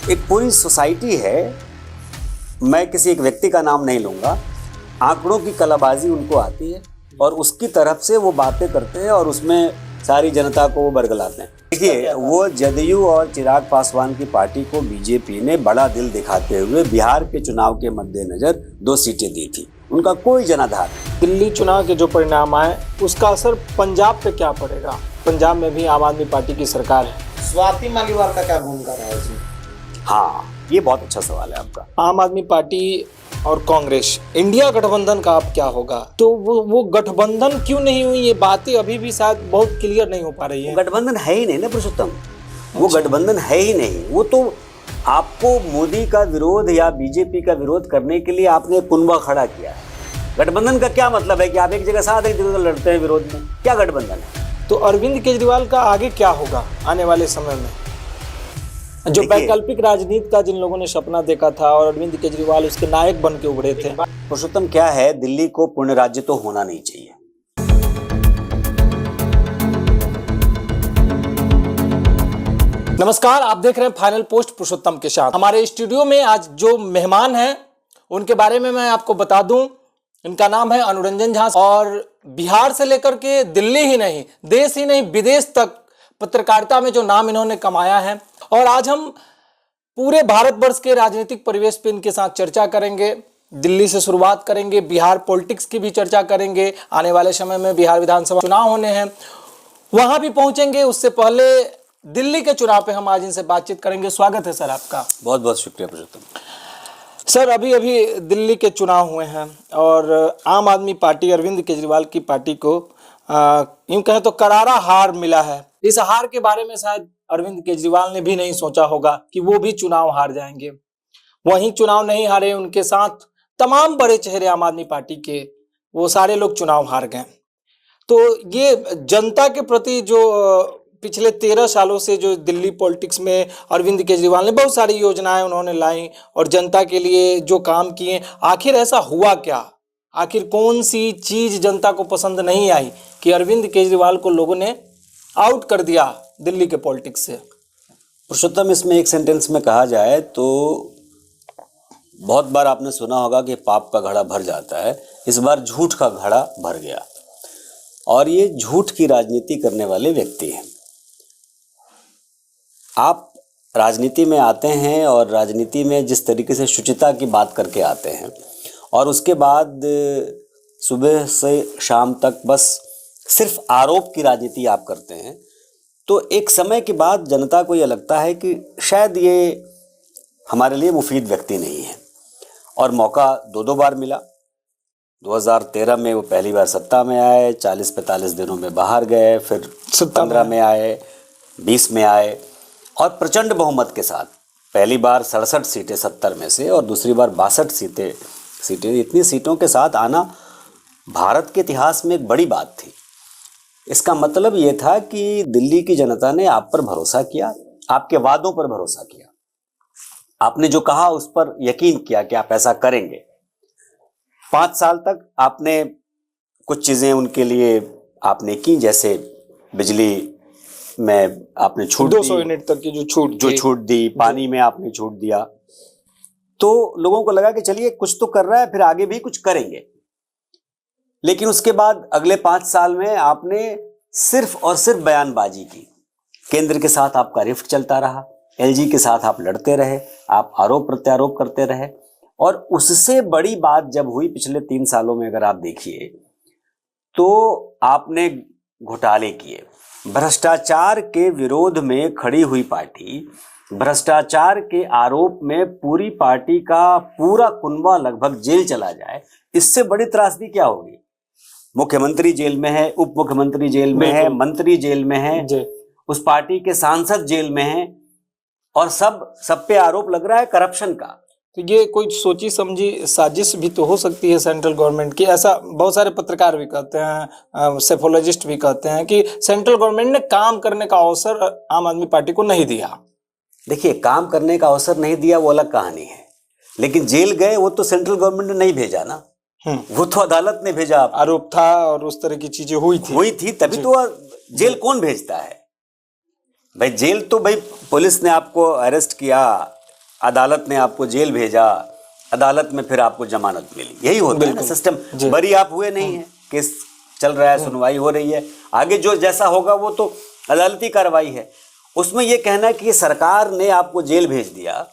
एक पूरी सोसाइटी है, मैं किसी एक व्यक्ति का नाम नहीं लूँगा, आंकड़ों की कलाबाजी उनको आती है और उसकी तरफ से वो बातें करते हैं और उसमें सारी जनता को वो बरगलाते हैं। देखिए, वो जदयू और चिराग पासवान की पार्टी को बीजेपी ने बड़ा दिल दिखाते हुए बिहार के चुनाव के मद्देनजर 2 सीटें दी थी, उनका कोई जनाधार नहीं। दिल्ली चुनाव के जो परिणाम आए उसका असर पंजाब पे क्या पड़ेगा? पंजाब में भी आम आदमी पार्टी की सरकार है। स्वाति मालीवाल का क्या भूमिका रहा है इसमें? हाँ, ये बहुत अच्छा सवाल है आपका। आम आदमी पार्टी और कांग्रेस इंडिया गठबंधन का अब क्या होगा? तो वो गठबंधन क्यों नहीं हुई, ये बातें अभी भी शायद बहुत क्लियर नहीं हो पा रही है। गठबंधन है ही नहीं ना पुरुषोत्तम, वो गठबंधन है ही नहीं। वो तो आपको मोदी का विरोध या बीजेपी का विरोध करने के लिए आपने कुनबा खड़ा किया है। गठबंधन का क्या मतलब है कि आप एक जगह साथ एक जगह लड़ते हैं विरोध में? क्या गठबंधन है? तो अरविंद केजरीवाल का आगे क्या होगा आने वाले समय में? जो वैकल्पिक राजनीति का जिन लोगों ने सपना देखा था और अरविंद केजरीवाल उसके नायक बन के उभरे थे। पुरुषोत्तम, क्या है, दिल्ली को पूर्ण राज्य तो होना नहीं चाहिए। नमस्कार, आप देख रहे हैं फाइनल पोस्ट पुरुषोत्तम के साथ। हमारे स्टूडियो में आज जो मेहमान हैं उनके बारे में मैं आपको बता दूं, इनका नाम है अनुरंजन झा और बिहार से लेकर के दिल्ली ही नहीं, देश ही नहीं, विदेश तक पत्रकारिता में जो नाम इन्होंने कमाया है। और आज हम पूरे भारतवर्ष के राजनीतिक परिवेश पे इनके साथ चर्चा करेंगे। दिल्ली से शुरुआत करेंगे, बिहार पॉलिटिक्स की भी चर्चा करेंगे। आने वाले समय में बिहार विधानसभा चुनाव होने हैं, वहां भी पहुंचेंगे। उससे पहले दिल्ली के चुनाव पे हम आज इनसे बातचीत करेंगे। स्वागत है सर आपका। बहुत बहुत शुक्रिया पुरुषोत्तम। सर, अभी अभी दिल्ली के चुनाव हुए हैं और आम आदमी पार्टी अरविंद केजरीवाल की पार्टी को यूं कहें तो करारा हार मिला है। इस हार के बारे में शायद अरविंद केजरीवाल ने भी नहीं सोचा होगा कि वो भी चुनाव हार जाएंगे। वहीं चुनाव नहीं हारे, उनके साथ तमाम बड़े चेहरे आम आदमी पार्टी के, वो सारे लोग चुनाव हार गए। तो ये जनता के प्रति जो पिछले 13 सालों से जो दिल्ली पॉलिटिक्स में अरविंद केजरीवाल ने बहुत सारी योजनाएं उन्होंने लाई और जनता के लिए जो काम किए, आखिर ऐसा हुआ क्या? आखिर कौन सी चीज जनता को पसंद नहीं आई कि अरविंद केजरीवाल को लोगों ने आउट कर दिया दिल्ली के पॉलिटिक्स से? पुरुषोत्तम, इसमें एक सेंटेंस में कहा जाए तो बहुत बार आपने सुना होगा कि पाप का घड़ा भर जाता है। इस बार झूठ का घड़ा भर गया और ये झूठ की राजनीति करने वाले व्यक्ति हैं। आप राजनीति में आते हैं और राजनीति में जिस तरीके से शुचिता की बात करके आते हैं और उसके बाद सुबह से शाम तक बस सिर्फ आरोप की राजनीति आप करते हैं, तो एक समय के बाद जनता को यह लगता है कि शायद ये हमारे लिए मुफीद व्यक्ति नहीं है। और मौका 2 बार मिला। 2013 में वो पहली बार सत्ता में आए, 40-45 दिनों में बाहर गए, फिर 15 में आए, 20 में आए और प्रचंड बहुमत के साथ पहली बार 67 सीटें 70 में से और दूसरी बार 62 सीटें। इतनी सीटों के साथ आना भारत के इतिहास में एक बड़ी बात थी। इसका मतलब ये था कि दिल्ली की जनता ने आप पर भरोसा किया, आपके वादों पर भरोसा किया, आपने जो कहा उस पर यकीन किया कि आप ऐसा करेंगे। 5 साल तक आपने कुछ चीज़ें उनके लिए आपने की, जैसे बिजली में आपने छूट 200 यूनिट तक की जो छूट दी, पानी में आपने छूट दिया। तो लोगों को लगा कि चलिए कुछ तो कर रहा है, फिर आगे भी कुछ करेंगे। लेकिन उसके बाद अगले 5 साल में आपने सिर्फ और सिर्फ बयानबाजी की। केंद्र के साथ आपका रिफ्ट चलता रहा, एलजी के साथ आप लड़ते रहे, आप आरोप प्रत्यारोप करते रहे। और उससे बड़ी बात जब हुई पिछले 3 सालों में, अगर आप देखिए तो आपने घोटाले किए। भ्रष्टाचार के विरोध में खड़ी हुई पार्टी, भ्रष्टाचार के आरोप में पूरी पार्टी का पूरा कुनबा लगभग जेल चला जाए, इससे बड़ी त्रासदी क्या होगी? मुख्यमंत्री जेल में है, उप मुख्यमंत्री जेल में है, मंत्री जेल में है, उस पार्टी के सांसद जेल में हैं और सब पे आरोप लग रहा है करप्शन का। तो ये कोई सोची समझी साजिश भी तो हो सकती है सेंट्रल गवर्नमेंट की। ऐसा बहुत सारे पत्रकार भी कहते हैं, सेफोलॉजिस्ट भी कहते हैं कि सेंट्रल गवर्नमेंट ने काम करने का अवसर आम आदमी पार्टी को नहीं दिया। देखिए, काम करने का अवसर नहीं दिया वो अलग कहानी है, लेकिन जेल गए वो तो सेंट्रल गवर्नमेंट ने नहीं भेजा ना, वो तो अदालत ने भेजा। आरोप था और उस तरह की चीजें हुई थी तभी तो जेल कौन भेजता है भाई? जेल तो भाई पुलिस ने आपको अरेस्ट किया, अदालत ने आपको जेल भेजा, अदालत में फिर आपको जमानत मिली, यही होता है ना सिस्टम। बरी आप हुए नहीं है, केस चल रहा है, सुनवाई हो रही है, आगे जो जैसा होगा वो तो अदालती कार्रवाई है। उसमें ये कहना कि सरकार ने आपको जेल भेज दिया,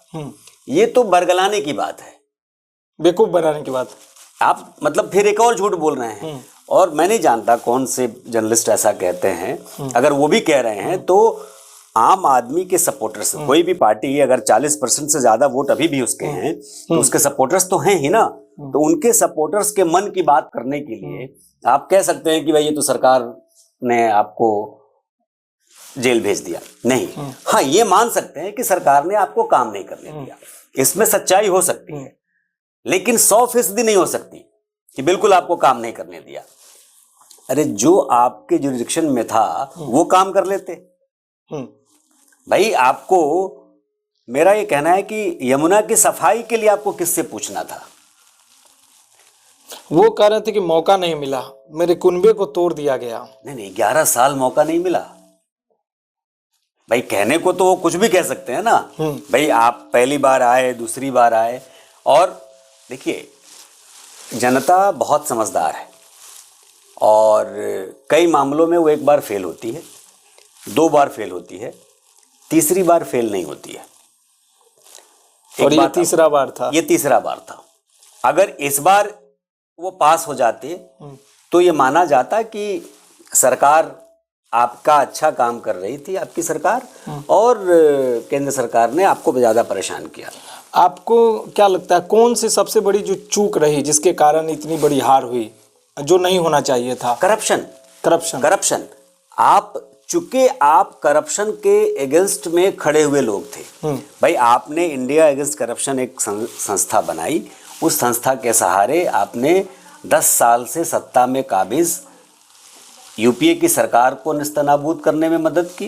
ये तो बरगलाने की बात है, बेवकूफ बनाने की बात। आप मतलब फिर एक और झूठ बोल रहे हैं। और मैं नहीं जानता कौन से जर्नलिस्ट ऐसा कहते हैं, अगर वो भी कह रहे हैं तो आम आदमी के सपोर्टर्स, कोई भी पार्टी अगर 40% से ज्यादा वोट अभी भी उसके हैं तो उसके सपोर्टर्स तो हैं ही ना, तो उनके सपोर्टर्स के मन की बात करने के लिए आप कह सकते हैं कि भाई ये तो सरकार ने आपको जेल भेज दिया, नहीं। हाँ, ये मान सकते हैं कि सरकार ने आपको काम नहीं करने दिया, इसमें सच्चाई हो सकती है, लेकिन 100% नहीं हो सकती कि बिल्कुल आपको काम नहीं करने दिया। अरे जो आपके जुरिडिक्शन में था वो काम कर लेते भाई। आपको, मेरा ये कहना है कि यमुना की सफाई के लिए आपको किससे पूछना था? वो कह रहे थे कि मौका नहीं मिला, मेरे कुनबे को तोड़ दिया गया। नहीं, 11 साल मौका नहीं मिला भाई। कहने को तो वो कुछ भी कह सकते हैं ना भाई, आप पहली बार आए, दूसरी बार आए। और देखिए, जनता बहुत समझदार है और कई मामलों में वो एक बार फेल होती है, 2 बार फेल होती है, तीसरी बार फेल नहीं होती है। और ये तीसरा बार था, ये तीसरा बार था। अगर इस बार वो पास हो जाते तो ये माना जाता कि सरकार आपका अच्छा काम कर रही थी, आपकी सरकार, और केंद्र सरकार ने आपको ज्यादा परेशान किया। आपको क्या लगता है कौन सी सबसे बड़ी जो चूक रही जिसके कारण इतनी बड़ी हार हुई, जो नहीं होना चाहिए था? करप्शन। आप करप्शन के अगेंस्ट में खड़े हुए लोग थे भाई। आपने इंडिया अगेंस्ट करप्शन एक संस्था बनाई, उस संस्था के सहारे आपने 10 साल से सत्ता में काबिज यूपीए की सरकार को निस्तनाबूद करने में मदद की।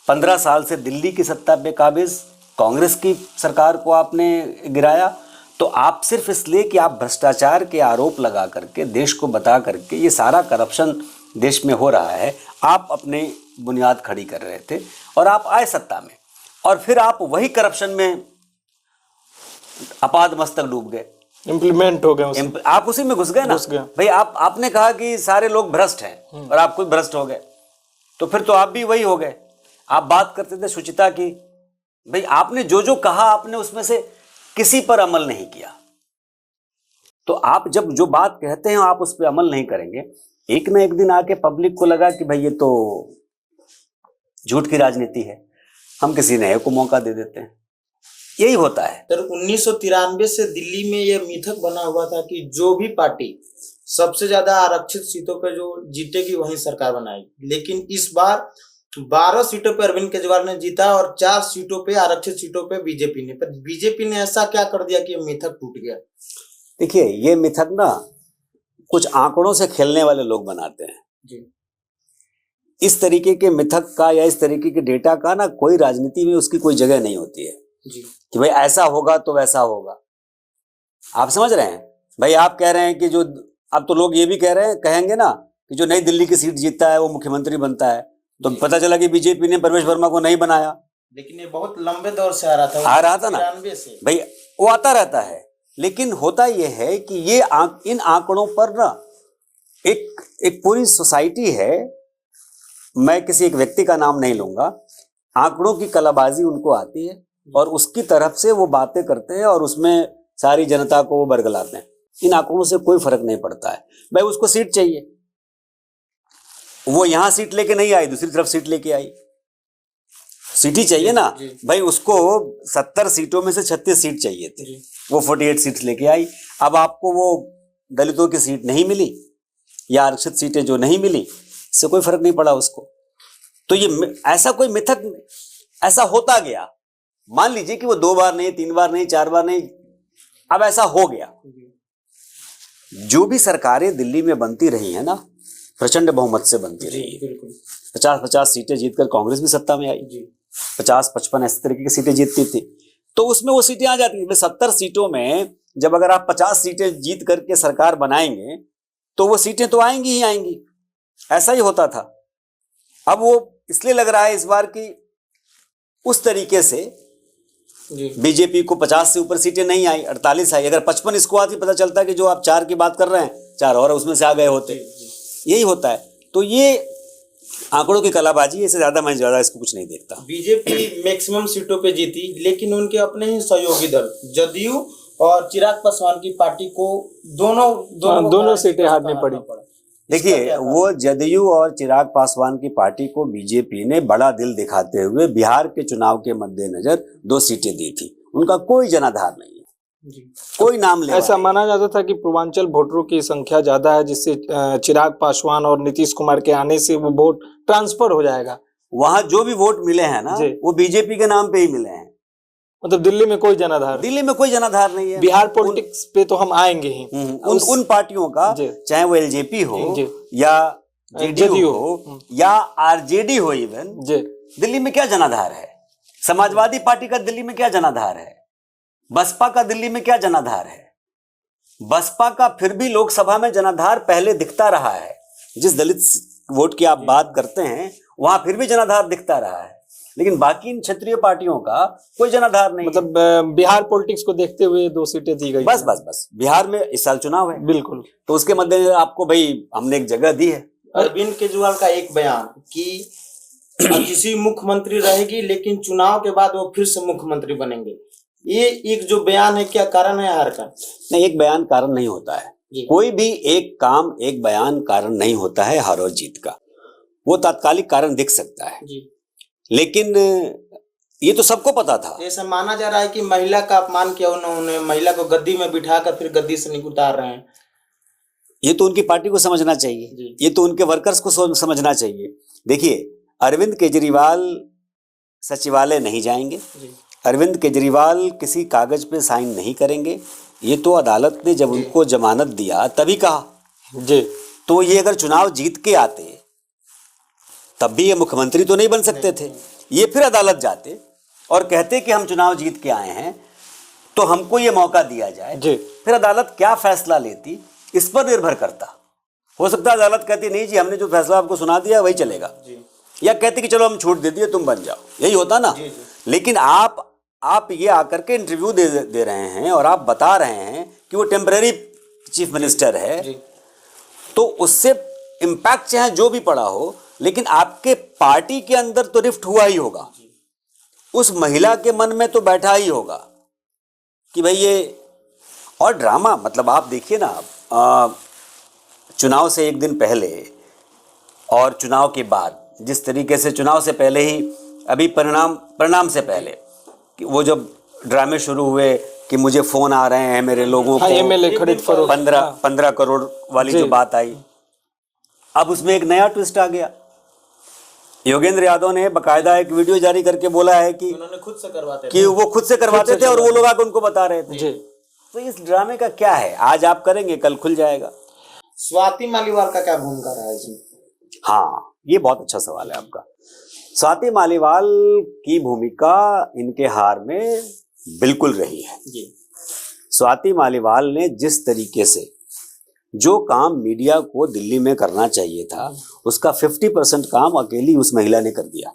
15 साल से दिल्ली की सत्ता पे काबिज कांग्रेस की सरकार को आपने गिराया। तो आप सिर्फ इसलिए कि आप भ्रष्टाचार के आरोप लगा करके, देश को बता करके ये सारा करप्शन देश में हो रहा है, आप अपने बुनियाद खड़ी कर रहे थे और आप आए सत्ता में, और फिर आप वही करप्शन में अपाद मस्तक डूब गए, इम्प्लीमेंट हो गए, आप उसी में घुस गए ना भाई। आपने कहा कि सारे लोग भ्रष्ट हैं और आप खुद भ्रष्ट हो गए, तो फिर तो आप भी वही हो गए। आप बात करते थे शुचिता की, भाई आपने जो जो कहा आपने उसमें से किसी पर अमल नहीं किया। तो आप जब जो बात कहते हैं आप उस पर अमल नहीं करेंगे, एक ना एक दिन आके पब्लिक को लगा कि भाई ये तो झूठ की राजनीति है, हम किसी नए को मौका दे देते हैं। यही होता है। तो 1993 से दिल्ली में ये मिथक बना हुआ था कि जो भी पार्टी सबसे ज्यादा आरक्षित सीटों पे जो जीतेगी वही सरकार बनाएगी, लेकिन इस बार 12 सीटों पे अरविंद केजरीवाल ने जीता और 4 सीटों पे, आरक्षित सीटों पे बीजेपी ने। पर बीजेपी ने ऐसा क्या कर दिया कि ये मिथक टूट गया? देखिए, ये मिथक ना कुछ आंकड़ों से खेलने वाले लोग बनाते हैं जी। इस तरीके के मिथक का या इस तरीके के डेटा का ना कोई राजनीति में उसकी कोई जगह नहीं होती है जी। कि भाई ऐसा होगा तो वैसा होगा। आप समझ रहे हैं भाई? आप कह रहे हैं कि जो, अब तो लोग ये भी कह रहे हैं, कहेंगे ना कि जो नई दिल्ली की सीट जीतता है वो मुख्यमंत्री बनता है। तो पता चला कि बीजेपी ने परवेश वर्मा को नहीं बनाया, लेकिन ये बहुत लंबे दौर से आ रहा था ना भाई, वो आता रहता है। लेकिन होता यह है कि ये इन आंकड़ों पर ना एक पूरी सोसाइटी है, मैं किसी एक व्यक्ति का नाम नहीं लूंगा, आंकड़ों की कलाबाजी उनको आती है और उसकी तरफ से वो बातें करते हैं और उसमें सारी जनता को वो बरगलाते हैं। इन आंकड़ों से कोई फर्क नहीं पड़ता है भाई। उसको सीट चाहिए, वो यहां सीट लेके नहीं आई, दूसरी तरफ सीट लेके आई, सीट ही चाहिए ना भाई। उसको 70 सीटों में से 36 सीट चाहिए थे, वो 48 सीट लेके आई। अब आपको वो दलितों की सीट नहीं मिली या आरक्षित सीटें जो नहीं मिली, इससे कोई फर्क नहीं पड़ा उसको। तो ये ऐसा कोई मिथक ऐसा होता गया। मान लीजिए कि वो 2 बार नहीं, 3 बार नहीं, 4 बार नहीं, अब ऐसा हो गया। जो भी सरकारें दिल्ली में बनती रही है ना, प्रचंड बहुमत से बनती रही है। 50-50 सीटें जीतकर कांग्रेस भी सत्ता में आई, 50-55 ऐसे तरीके की सीटें जीतती थी, तो उसमें वो सीटें आ जाती थी। 70 सीटों में जब अगर आप 50 सीटें जीत करके सरकार बनाएंगे तो वो सीटें तो आएंगी ही आएंगी। ऐसा ही होता था। अब वो इसलिए लग रहा है इस बार कि उस तरीके से जी। बीजेपी को 50 से ऊपर सीटें नहीं आई, 48 आई। अगर 55 इसको आती, पता चलता है कि जो आप 4 की बात कर रहे हैं, 4 और उसमें से आ गए होते। यही होता है। तो ये आंकड़ों की कलाबाजी, इससे मैं ज्यादा इसको कुछ नहीं देखता। बीजेपी मैक्सिमम सीटों पे जीती, लेकिन उनके अपने ही सहयोगी दल जदयू और चिराग पासवान की पार्टी को दोनों सीटें हारनी पड़ी। देखिए, वो जदयू और चिराग पासवान की पार्टी को बीजेपी ने बड़ा दिल दिखाते हुए बिहार के चुनाव के मद्देनजर 2 सीटें दी थी। उनका कोई जनाधार नहीं है, कोई नाम ले। ऐसा माना जाता था कि पूर्वांचल वोटरों की संख्या ज्यादा है, जिससे चिराग पासवान और नीतीश कुमार के आने से वो वोट ट्रांसफर हो जाएगा। वहां जो भी वोट मिले हैं ना, वो बीजेपी के नाम पे ही मिले हैं। मतलब दिल्ली में कोई जनाधार नहीं है। बिहार पॉलिटिक्स पे तो हम आएंगे ही। उन पार्टियों का, चाहे वो एलजेपी हो या जेडीयू हो या आरजेडी हो, इवन दिल्ली में क्या जनाधार है? समाजवादी पार्टी का दिल्ली में क्या जनाधार है? बसपा का दिल्ली में क्या जनाधार है? बसपा का फिर भी लोकसभा में जनाधार पहले दिखता रहा है। जिस दलित वोट की आप बात करते हैं, वहां फिर भी जनाधार दिखता रहा है, लेकिन बाकी इन क्षेत्रीय पार्टियों का कोई जनाधार नहीं। मतलब बिहार पॉलिटिक्स को देखते हुए 2 सीटें दी गई। बस बिहार में इस साल चुनाव है, बिल्कुल। तो उसके मद्देनजर आपको भाई हमने एक जगह दी है। अरविंद केजरीवाल का एक बयान कि किसी मुख्यमंत्री रहेगी, लेकिन चुनाव के बाद वो फिर से मुख्यमंत्री बनेंगे, ये एक जो बयान है, क्या कारण है हार का? नहीं, एक बयान कारण नहीं होता है। कोई भी एक काम, एक बयान कारण नहीं होता है हार और जीत का। वो तात्कालिक कारण दिख सकता है जी। लेकिन ये तो सबको पता था। ऐसा माना जा रहा है कि महिला का अपमान किया उन्होंने, महिला को गद्दी में बिठाकर फिर गद्दी से नहीं उतार रहे हैं। ये तो उनकी पार्टी को समझना चाहिए, ये तो उनके वर्कर्स को समझना चाहिए। देखिए, अरविंद केजरीवाल सचिवालय नहीं जाएंगे, अरविंद केजरीवाल किसी कागज पे साइन नहीं करेंगे। ये तो अदालत ने जब उनको जमानत दिया तभी कहा जी। तो ये अगर चुनाव जीत के आते तब भी ये मुख्यमंत्री तो नहीं बन सकते थे। ये फिर अदालत जाते और कहते कि हम चुनाव जीत के आए हैं तो हमको ये मौका दिया जाए जी। फिर अदालत क्या फैसला लेती इस पर निर्भर करता। हो सकता है अदालत कहती नहीं जी, हमने जो फैसला आपको सुना दिया वही चलेगा, या कहती कि चलो हम छूट दे दिए, तुम बन जाओ, यही होता ना। लेकिन आप ये आकर के इंटरव्यू दे रहे हैं और आप बता रहे हैं कि वो टेम्परेरी चीफ मिनिस्टर है, तो उससे इम्पैक्ट चाहे जो भी पड़ा हो, लेकिन आपके पार्टी के अंदर तो रिफ्ट हुआ ही होगा, उस महिला के मन में तो बैठा ही होगा कि भाई ये। और ड्रामा, मतलब आप देखिए ना, चुनाव से एक दिन पहले और चुनाव के बाद, जिस तरीके से चुनाव से पहले ही, अभी परिणाम से पहले वो जब ड्रामे शुरू हुए कि मुझे फोन आ रहे हैं मेरे लोगों को, एमएलए खरीद फरोख्त 15 करोड़ वाली जो बात आई, अब उसमें एक नया ट्विस्ट आ गया। योगेंद्र यादव ने बकायदा एक वीडियो जारी करके बोला है कि उन्होंने खुद से करवाते कि वो खुद से करवाते थे और वो लोग आकर उनको बता रहे थे। तो इस ड्रामे का क्या है? आज आप करेंगे, कल खुल जाएगा। स्वाति मालीवाल का क्या भूमिका रहा है इसमें? हाँ, ये बहुत अच्छा सवाल है आपका। स्वाति मालीवाल की भूमिका इनके हार में बिल्कुल रही है जी। स्वाति मालीवाल ने जिस तरीके से जो काम मीडिया को दिल्ली में करना चाहिए था, उसका 50% काम अकेली उस महिला ने कर दिया।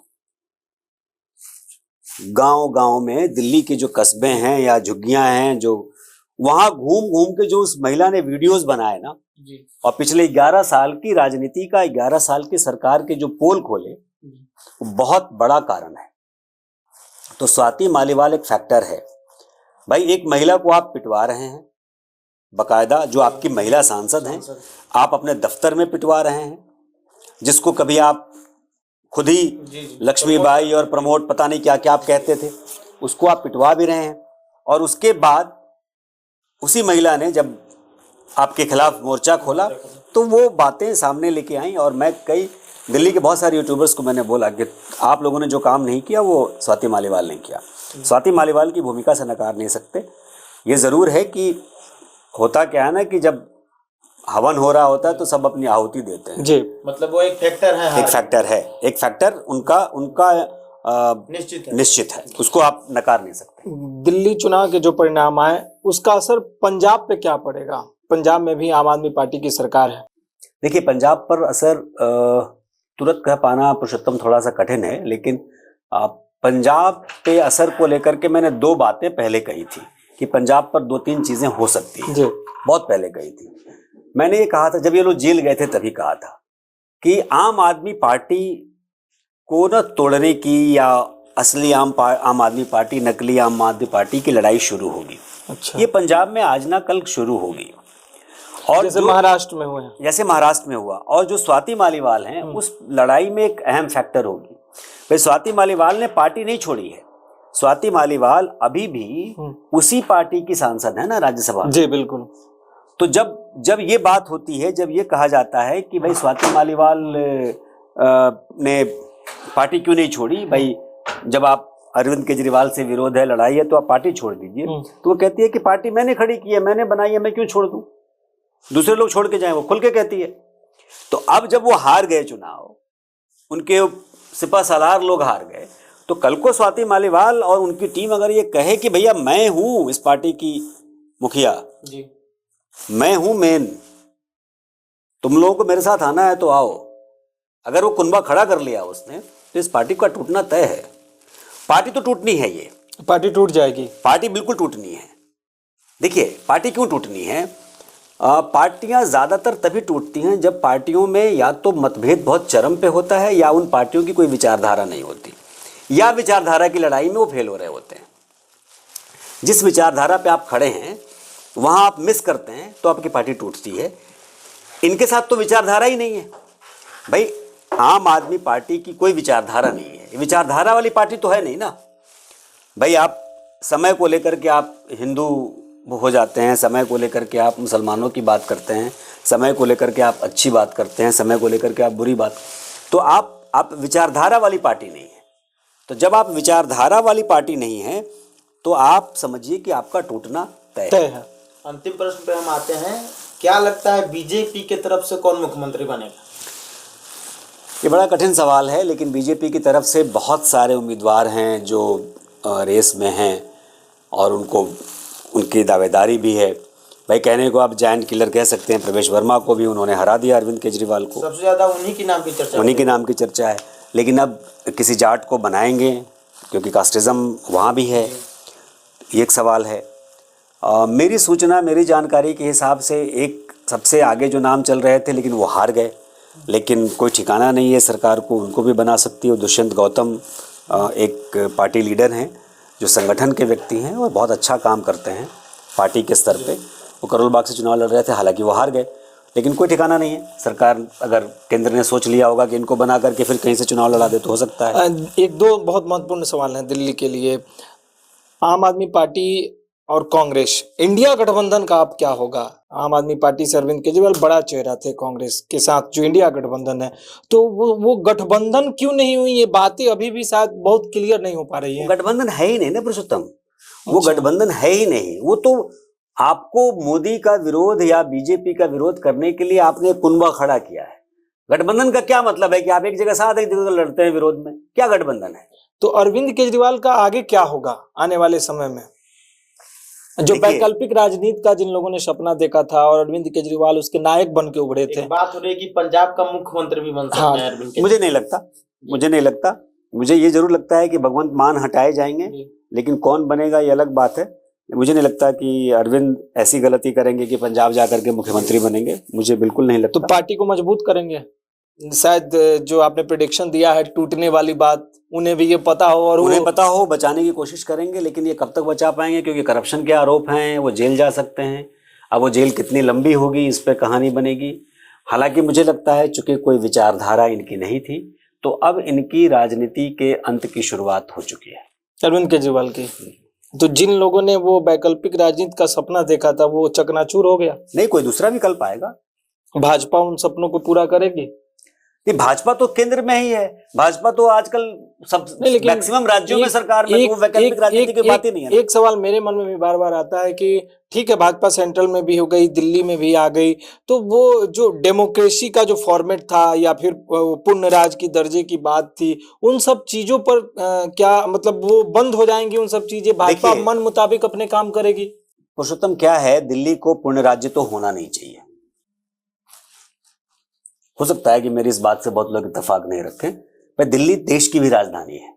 गांव-गांव में दिल्ली के जो कस्बे हैं या झुग्गियां हैं, जो वहां घूम घूम के जो उस महिला ने वीडियोस बनाए ना जी। और पिछले 11 साल की राजनीति का, 11 साल की सरकार के जो पोल खोले, बहुत बड़ा कारण है। तो स्वाति मालीवाल एक फैक्टर है भाई। एक महिला को आप पिटवा रहे हैं बकायदा, जो आपकी महिला सांसद हैं, आप अपने दफ्तर में पिटवा रहे हैं, जिसको कभी आप खुद ही लक्ष्मीबाई और प्रमोद पता नहीं क्या क्या आप कहते थे, उसको आप पिटवा भी रहे हैं। और उसके बाद उसी महिला ने जब आपके खिलाफ मोर्चा खोला तो वो बातें सामने लेके आई। और मैं कई दिल्ली के बहुत सारे यूट्यूबर्स को मैंने बोला कि आप लोगों ने जो काम नहीं किया वो स्वाति मालीवाल ने किया। स्वाति मालीवाल की भूमिका से नकार नहीं सकते। ये ज़रूर है कि होता क्या है ना कि जब हवन हो रहा होता है तो सब अपनी आहुति देते हैं जी। मतलब वो एक फैक्टर है, एक फैक्टर उनका निश्चित है, उसको आप नकार नहीं सकते। दिल्ली चुनाव के जो परिणाम आए उसका असर पंजाब पे क्या पड़ेगा? पंजाब में भी आम आदमी पार्टी की सरकार है। देखिए, पंजाब पर असर तुरंत कह पाना पुरुषोत्तम थोड़ा सा कठिन है, लेकिन पंजाब पे असर को लेकर के मैंने दो बातें पहले कही थी कि पंजाब पर दो तीन चीजें हो सकती हैं, जी बहुत पहले कही थी। मैंने ये कहा था जब ये लोग जेल गए थे, तभी कहा था कि आम आदमी पार्टी को न तोड़ने की या असली आम आदमी पार्टी, नकली आम आदमी पार्टी की लड़ाई शुरू होगी। अच्छा, ये पंजाब में आज ना कल शुरू होगी। और जैसे महाराष्ट्र में हुए हैं। जैसे महाराष्ट्र में हुआ, और जो स्वाति मालीवाल हैं उस लड़ाई में एक अहम फैक्टर होगी। भाई स्वाति मालीवाल ने पार्टी नहीं छोड़ी है, स्वाति मालीवाल अभी भी उसी पार्टी की सांसद है ना राज्यसभा में। जी बिल्कुल। तो जब ये बात होती है, जब ये कहा जाता है कि भाई स्वाति मालीवाल ने पार्टी क्यों नहीं छोड़ी, भाई जब आप अरविंद केजरीवाल से विरोध है, लड़ाई है, तो आप पार्टी छोड़ दीजिए। तो वो कहती है कि पार्टी मैंने खड़ी की है, मैंने बनाई है, मैं क्यों छोड़ दूं, दूसरे लोग छोड़ के जाएं, वो खुल के कहती है। तो अब जब वो हार गए चुनाव, उनके सिपा सालार लोग हार गए, तो कल को स्वाति मालीवाल और उनकी टीम अगर ये कहे कि भैया मैं हूं इस पार्टी की मुखिया जी, मैं हूं मेन, तुम लोगों को मेरे साथ आना है तो आओ, अगर वो कुनबा खड़ा कर लिया उसने, तो इस पार्टी का टूटना तय है। पार्टी तो टूटनी है, ये पार्टी टूट जाएगी, पार्टी बिल्कुल टूटनी है। देखिए पार्टी क्यों टूटनी है, पार्टियां ज़्यादातर तभी टूटती हैं जब पार्टियों में या तो मतभेद बहुत चरम पे होता है, या उन पार्टियों की कोई विचारधारा नहीं होती, या विचारधारा की लड़ाई में वो फेल हो रहे होते हैं। जिस विचारधारा पे आप खड़े हैं वहाँ आप मिस करते हैं तो आपकी पार्टी टूटती है। इनके साथ तो विचारधारा ही नहीं है भाई, आम आदमी पार्टी की कोई विचारधारा नहीं है, विचारधारा वाली पार्टी तो है नहीं ना भाई। आप समय को लेकर के आप हिंदू हो जाते हैं, समय को लेकर के आप मुसलमानों की बात करते हैं, समय को लेकर के आप अच्छी बात करते हैं, समय को लेकर के आप बुरी बात, तो आप विचारधारा वाली पार्टी नहीं है। तो जब आप विचारधारा वाली पार्टी नहीं है तो आप समझिए कि आपका टूटना तय है। अंतिम प्रश्न पे हम आते हैं, क्या लगता है बीजेपी के तरफ से कौन मुख्यमंत्री बनेगा? ये बड़ा कठिन सवाल है, लेकिन बीजेपी की तरफ से बहुत सारे उम्मीदवार हैं जो रेस में हैं और उनकी दावेदारी भी है। भाई कहने को आप जायंट किलर कह सकते हैं, प्रवेश वर्मा को भी उन्होंने हरा दिया अरविंद केजरीवाल को, सबसे ज्यादा उन्हीं के नाम की चर्चा है। लेकिन अब किसी जाट को बनाएंगे क्योंकि कास्टिज्म वहाँ भी है, ये एक सवाल है। मेरी सूचना, मेरी जानकारी के हिसाब से एक सबसे आगे जो नाम चल रहे थे लेकिन वो हार गए, लेकिन कोई ठिकाना नहीं है सरकार को, उनको भी बना सकती है। दुष्यंत गौतम एक पार्टी लीडर हैं जो संगठन के व्यक्ति हैं और बहुत अच्छा काम करते हैं पार्टी के स्तर पे। वो करोल बाग से चुनाव लड़ रहे थे, हालांकि वो हार गए, लेकिन कोई ठिकाना नहीं है। सरकार अगर केंद्र ने सोच लिया होगा कि इनको बना करके फिर कहीं से चुनाव लड़ा दे तो हो सकता है। एक दो बहुत महत्वपूर्ण सवाल हैं दिल्ली के लिए। आम आदमी पार्टी और कांग्रेस, इंडिया गठबंधन का अब क्या होगा? आम आदमी पार्टी से अरविंद केजरीवाल बड़ा चेहरा थे कांग्रेस के साथ, जो इंडिया गठबंधन है, तो वो गठबंधन क्यों नहीं हुई, ये बातें अभी भी शायद बहुत क्लियर नहीं हो पा रही है। गठबंधन है ही नहीं ना पुरुषोत्तम, वो गठबंधन है ही नहीं। वो तो आपको मोदी का विरोध या बीजेपी का विरोध करने के लिए आपने कुनबा खड़ा किया है। गठबंधन का क्या मतलब है कि आप एक जगह साथ एक जगह लड़ते हैं विरोध में, क्या गठबंधन है? तो अरविंद केजरीवाल का आगे क्या होगा आने वाले समय में? जो वैकल्पिक राजनीति का जिन लोगों ने सपना देखा था और अरविंद केजरीवाल उसके नायक बन के उभरे थे, बात हो रही है कि पंजाब का मुख्यमंत्री भी बन सकता है अरविंद केजरीवाल। मुझे नहीं लगता। मुझे ये जरूर लगता है कि भगवंत मान हटाए जाएंगे, लेकिन कौन बनेगा ये अलग बात है। मुझे नहीं लगता कि अरविंद ऐसी गलती करेंगे कि पंजाब जाकर के मुख्यमंत्री बनेंगे, मुझे बिल्कुल नहीं लगता। तो पार्टी को मजबूत करेंगे शायद, जो आपने प्रेडिक्शन दिया है टूटने वाली बात, उन्हें भी ये पता हो और उन्हें पता हो, बचाने की कोशिश करेंगे, लेकिन ये कब तक बचा पाएंगे? क्योंकि करप्शन के आरोप हैं, वो जेल जा सकते हैं। अब वो जेल कितनी लंबी होगी इस पे कहानी बनेगी। हालांकि मुझे लगता है चूंकि कोई विचारधारा इनकी नहीं थी, तो अब इनकी राजनीति के अंत की शुरुआत हो चुकी है अरविंद केजरीवाल की। तो जिन लोगों ने वो वैकल्पिक राजनीति का सपना देखा था वो चकनाचूर हो गया। नहीं, कोई दूसरा विकल्प आएगा। भाजपा उन सपनों को पूरा करेगी? नहीं, भाजपा तो केंद्र में ही है। भाजपा तो आजकल सब मैक्सिमम राज्यों में सरकार में, वो वैकल्पिक राजनीति की बात ही नहीं है। एक सवाल मेरे मन में भी बार बार आता है कि ठीक है भाजपा सेंट्रल में भी हो गई, दिल्ली में भी आ गई, तो वो जो डेमोक्रेसी का जो फॉर्मेट था या फिर पूर्ण राज की दर्जे की बात थी, उन सब चीजों पर क्या मतलब वो बंद हो जाएंगी उन सब चीजें? भाजपा मन मुताबिक अपने काम करेगी? पुरुषोत्तम क्या है, दिल्ली को पूर्ण राज्य तो होना नहीं चाहिए। हो सकता है कि मेरी इस बात से बहुत लोग इत्तेफाक नहीं रखें, पर दिल्ली देश की भी राजधानी है।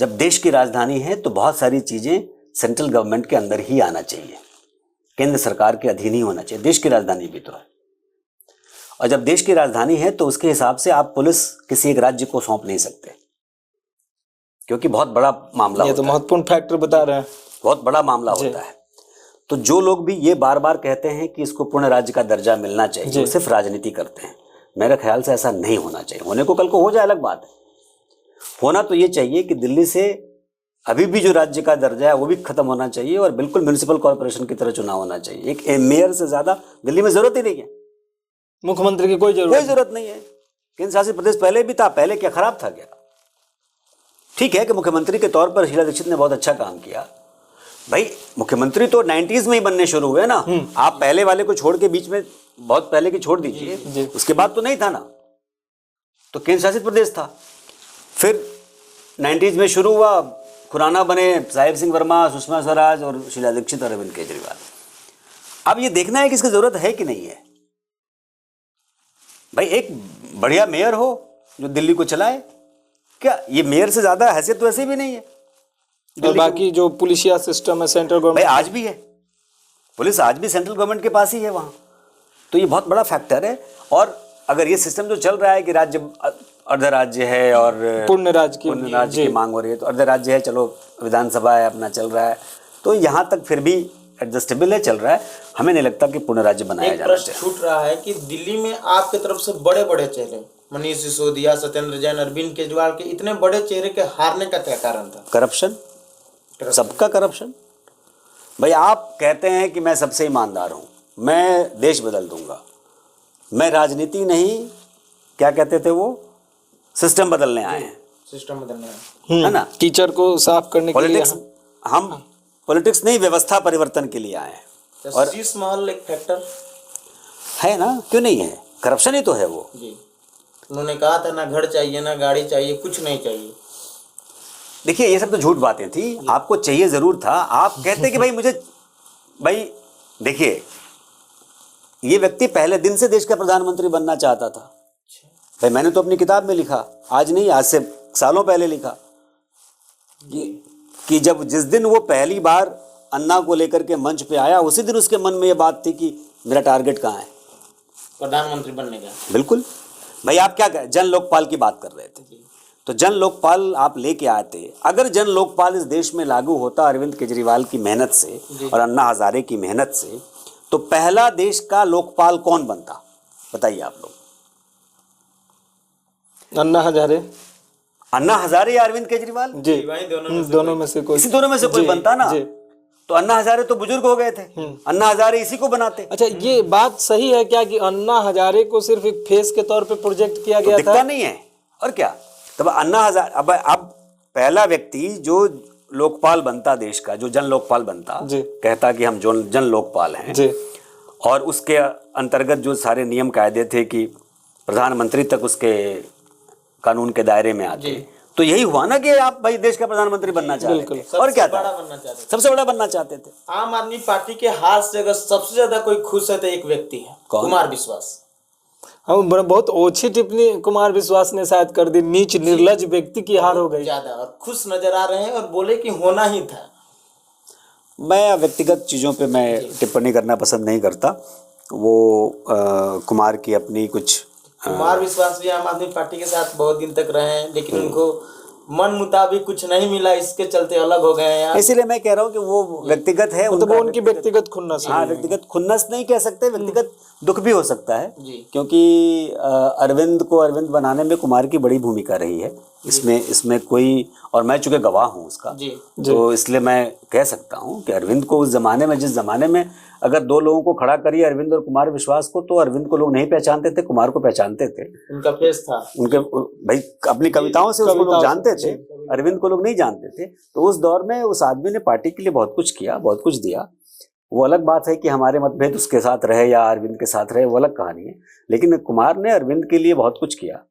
जब देश की राजधानी है तो बहुत सारी चीजें सेंट्रल गवर्नमेंट के अंदर ही आना चाहिए, केंद्र सरकार के अधीन ही होना चाहिए। देश की राजधानी भी तो है, और जब देश की राजधानी है तो उसके हिसाब से आप पुलिस किसी एक राज्य को सौंप नहीं सकते, क्योंकि बहुत बड़ा मामला ये तो होता है, महत्वपूर्ण फैक्टर बता रहे हैं। बहुत बड़ा मामला होता है। तो जो लोग भी ये बार बार कहते हैं कि इसको पूर्ण राज्य का दर्जा मिलना चाहिए, वो सिर्फ राजनीति करते हैं। मेरे ख्याल से ऐसा नहीं होना चाहिए। होने को कल को हो जाए अलग बात है, होना तो ये चाहिए कि दिल्ली से अभी भी जो राज्य का दर्जा है वो भी खत्म होना चाहिए और बिल्कुल म्यूनिसिपल कॉर्पोरेशन की तरह चुनाव होना चाहिए। एक मेयर से ज्यादा दिल्ली में जरूरत ही नहीं है, मुख्यमंत्री की कोई जरूरत नहीं है। केंद्र शासित प्रदेश पहले भी था, पहले क्या खराब था क्या? ठीक है कि मुख्यमंत्री के तौर पर शीला दीक्षित ने बहुत अच्छा काम किया। भाई मुख्यमंत्री तो 90s में ही बनने शुरू हुए ना, आप पहले वाले को छोड़ के बीच में बहुत पहले की छोड़ दीजिए, उसके बाद तो नहीं था ना, तो केंद्र शासित प्रदेश था। फिर 90s में शुरू हुआ, खुराना बने साहिब सिंह वर्मा, सुषमा स्वराज और शीला दीक्षित और अरविंद केजरीवाल। अब ये देखना है कि इसकी जरूरत है कि नहीं है। भाई एक बढ़िया मेयर हो जो दिल्ली को चलाए, क्या ये मेयर से ज्यादा हैसियत तो ऐसे भी नहीं है। और बाकी जो पुलिसिया सिस्टम है सेंट्रल गवर्नमेंट, भाई आज भी है, पुलिस आज भी सेंट्रल गवर्नमेंट के पास ही है वहाँ, तो ये बहुत बड़ा फैक्टर है। और अगर ये सिस्टम जो चल रहा है कि राज्य अर्ध राज्य है और पूर्ण राज्य की मांग हो रही है, तो अर्ध राज्य है, चलो विधानसभा है अपना चल रहा है, तो यहाँ तक फिर भी एडजस्टेबल है, चल रहा है। हमें नहीं लगता कि पूर्ण राज्य बनाया जाना चाहिए। छूट रहा है कि दिल्ली में आपके तरफ से बड़े बड़े चेहरे मनीष सिसोदिया, सत्येंद्र जैन, अरविंद केजरीवाल के इतने बड़े चेहरे के हारने का क्या कारण था? करप्शन, सबका करप्शन। भाई आप कहते हैं कि मैं सबसे ईमानदार हूं, मैं देश बदल दूंगा, मैं राजनीति नहीं, क्या कहते थे वो, सिस्टम बदलने आए हैं, सिस्टम बदलने आए, है ना, टीचर को साफ करने के लिए। हम पॉलिटिक्स नहीं, व्यवस्था परिवर्तन के लिए आए हैं। और शीश महल एक फैक्टर है ना, क्यों नहीं है? करप्शन ही तो है वो जी। उन्होंने कहा था ना घर चाहिए ना गाड़ी चाहिए, कुछ नहीं चाहिए। देखिए ये सब तो झूठ बातें थी, आपको चाहिए जरूर था। आप कहते कि भाई मुझे, भाई देखिए ये व्यक्ति पहले दिन से देश का प्रधानमंत्री बनना चाहता था। भाई मैंने तो अपनी किताब में लिखा, आज नहीं, आज से सालों पहले लिखा कि जब जिस दिन वो पहली बार अन्ना को लेकर के मंच पे आया, उसी दिन उसके मन में ये बात थी कि मेरा टारगेट कहाँ है, प्रधानमंत्री बनने का। बिल्कुल। भाई आप क्या जन लोकपाल की बात कर रहे थे, तो जन लोकपाल आप लेके आए थे। अगर जन लोकपाल इस देश में लागू होता अरविंद केजरीवाल की मेहनत से और अन्ना हजारे की मेहनत से, तो पहला देश का लोकपाल कौन बनता, बताइए आप लोग? अन्ना हजारे या अरविंद केजरीवाल? जी, दोनों में से कोई, इसी दोनों में से कोई बनता ना। तो अन्ना हजारे तो बुजुर्ग हो गए थे, अन्ना हजारे इसी को बनाते। अच्छा, ये बात सही है क्या कि अन्ना हजारे को सिर्फ एक फेस के तौर पे प्रोजेक्ट किया गया था? दिखता नहीं है और क्या। तब अन्ना हजारे, अब पहला व्यक्ति जो लोकपाल बनता देश का, जो जन लोकपाल बनता, कहता कि हम जन लोकपाल हैं, और उसके अंतर्गत जो सारे नियम कायदे थे कि प्रधानमंत्री तक उसके कानून के दायरे में आते, तो यही हुआ ना कि आप भाई देश का प्रधानमंत्री बनना चाहते थे। और क्या था, सबसे बड़ा बनना चाहते थे। आम आदमी पार्टी के हार से अगर सबसे ज्यादा कोई खुश है तो एक व्यक्ति है, कुमार विश्वास। हम बहुत ओछी टिप्पणी कुमार विश्वास ने शायद कर दी, नीच निर्लज व्यक्ति की हार हो गई ज्यादा, और खुश नजर आ रहे हैं और बोले कि होना ही था। मैं व्यक्तिगत चीज़ों पे मैं टिप्पणी करना पसंद नहीं करता। वो कुमार की अपनी कुछ, कुमार विश्वास भी आम आदमी पार्टी के साथ बहुत दिन तक रहे हैं, लेकिन उनको मन मुताबिक कुछ नहीं मिला, इसके चलते अलग हो गए हैं। इसीलिए मैं कह रहा हूँ कि वो व्यक्तिगत है, तो वो उनकी व्यक्तिगत खुन्नस है। हाँ, व्यक्तिगत खुन्नस नहीं कह सकते, व्यक्तिगत दुख भी हो सकता है, क्योंकि अरविंद को अरविंद बनाने में कुमार की बड़ी भूमिका रही है। इसमें कोई, और मैं चूंकि गवाह हूँ उसका, तो इसलिए मैं कह सकता हूँ कि अरविंद को उस जमाने में, जिस जमाने में अगर दो लोगों को खड़ा करिए, अरविंद और कुमार विश्वास को, तो अरविंद को लोग नहीं पहचानते थे, कुमार को पहचानते थे। उनका फेस था, उनके भाई अपनी कविताओं से उसको लोग जानते थे, अरविंद को लोग नहीं जानते थे। तो उस दौर में उस आदमी ने पार्टी के लिए बहुत कुछ किया, बहुत कुछ दिया। वो अलग बात है कि हमारे मतभेद उसके साथ रहे या अरविंद के साथ रहे, वो अलग कहानी है, लेकिन कुमार ने अरविंद के लिए बहुत कुछ किया।